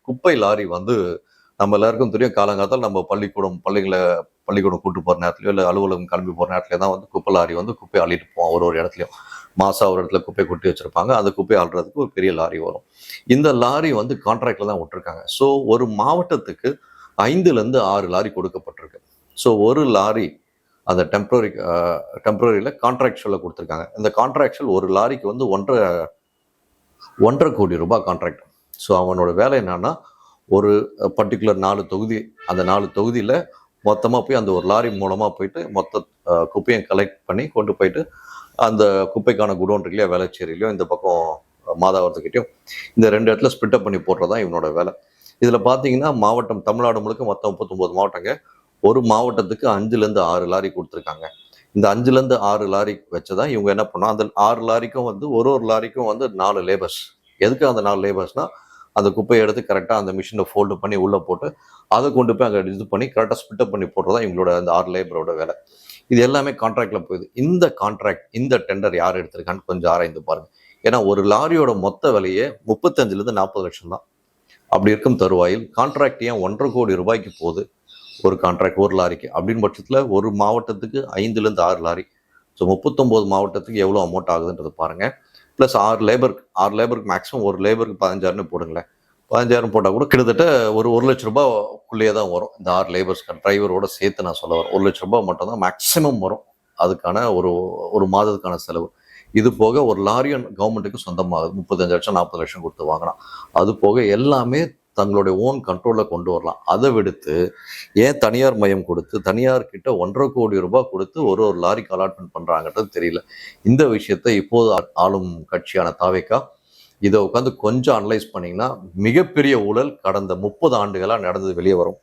குப்பை லாரி வந்து நம்ம எல்லாருக்கும் தெரியும். காலங்காத்தால நம்ம பள்ளிக்கூடம் கூட்டு போகிற நேரத்துலையோ இல்லை அலுவலகம் கிளம்பி போகிற நேரத்துல தான் வந்து குப்பை லாரி வந்து குப்பையை அள்ளிட்டு போவோம். ஒரு இடத்துலையும் மாதம் ஒரு இடத்துல குப்பை கொட்டி வச்சுருப்பாங்க. அந்த குப்பையை அள்ளுறதுக்கு ஒரு பெரிய லாரி வரும். இந்த லாரி வந்து கான்ட்ராக்டில் தான் விட்டுருக்காங்க. ஸோ ஒரு மாவட்டத்துக்கு 5லேருந்து 6 லாரி கொடுக்கப்பட்டிருக்கு. ஸோ ஒரு லாரி அந்த டெம்பரரியில் கான்ட்ராக்சுவலாக கொடுத்துருக்காங்க. இந்த கான்ட்ராக்சுவல் ஒரு லாரிக்கு வந்து 1.5 கோடி ரூபாய் கான்ட்ராக்ட். ஸோ அவனோட வேலை என்னன்னா, ஒரு பர்டிகுலர் 4 தொகுதி, அந்த 4 தொகுதியில் மொத்தமாக போய் அந்த ஒரு லாரி மூலமாக போயிட்டு மொத்த குப்பையும் கலெக்ட் பண்ணி கொண்டு போயிட்டு அந்த குப்பைக்கான குடோன் இல்லையா, வேளச்சேரியிலையோ இந்த பக்கம் மாதாவரத்துக்கிட்டையும் இந்த 2 இடத்துல ஸ்பிட்டப் பண்ணி போடுறது தான் இவனோட வேலை. இதில் பார்த்தீங்கன்னா மாவட்டம் தமிழ்நாடு முழுக்க மொத்தம் 39 மாவட்டங்க. ஒரு மாவட்டத்துக்கு 5லேருந்து 6 லாரி கொடுத்துருக்காங்க. இந்த 5லேருந்து 6 லாரி வச்சுதான் இவங்க என்ன பண்ணோம், அந்த 6 லாரிக்கும் வந்து ஒரு லாரிக்கும் வந்து 4 லேபர்ஸ். எதுக்கு அந்த 4 லேபர்ஸ்னா, அந்த குப்பையை எடுத்து கரெக்டாக அந்த மிஷினில் ஃபோல்டு பண்ணி உள்ளே போட்டு அதை கொண்டு போய் அங்கே இது பண்ணி கரெக்டாக ஸ்பிட்டப் பண்ணி போடுறதா இவங்களோட அந்த 6 லேபரோட வேலை. இது எல்லாமே கான்ட்ராக்டில் போகுது. இந்த டெண்டர் யார் எடுத்திருக்கான்னு கொஞ்சம் ஆராய்ந்து பாருங்க. ஏன்னா ஒரு லாரியோட மொத்த விலையே 35லேருந்து 40 லட்சம் தான். அப்படி இருக்கும் தருவாயில் கான்ட்ராக்ட் ஏன் 1.5 கோடி ரூபாய்க்கு போகுது ஒரு கான்ட்ராக்ட் ஒரு லாரிக்கு அப்படின்னு பட்சத்தில் ஒரு மாவட்டத்துக்கு 5லேருந்து 6 லாரி. ஸோ 39 மாவட்டத்துக்கு எவ்வளோ அமௌண்ட் ஆகுதுன்றது பாருங்கள். ப்ளஸ் 6 லேபருக்கு மேக்ஸிமம் ஒரு லேபருக்கு 15,000 போடுங்களேன். 15,000 போட்டால் கூட கிட்டத்தட்ட ஒரு லட்ச ரூபாய்க்குள்ளேயே தான் வரும். இந்த 6 லேபர்ஸ்க்கு டிரைவரோட சேர்த்து நான் சொல்ல வரேன். 1 லட்ச ரூபாய் மட்டும் தான் மேக்ஸிமம் வரும் அதுக்கான ஒரு மாதத்துக்கான செலவு. இது போக ஒரு லாரியும் கவர்மெண்ட்டுக்கு சொந்தமாகுது. 35 லட்சம் 40 லட்சம் கொடுத்து வாங்கலாம். அது போக எல்லாமே தங்களுடைய ஓன் கண்ட்ரோலில் கொண்டு வரலாம். அதை விடுத்து ஏன் தனியார் மயம் கொடுத்து தனியார்கிட்ட 1.5 கோடி ரூபாய் கொடுத்து ஒரு லாரிக்கு அலாட்மெண்ட் பண்ணுறாங்கன்றது தெரியல. இந்த விஷயத்தை இப்போது ஆளும் கட்சியான தாவேகா இதை உட்காந்து கொஞ்சம் அனலைஸ் பண்ணிங்கன்னா மிகப்பெரிய ஊழல் கடந்த 30 ஆண்டுகளாக நடந்தது வெளியே வரும்.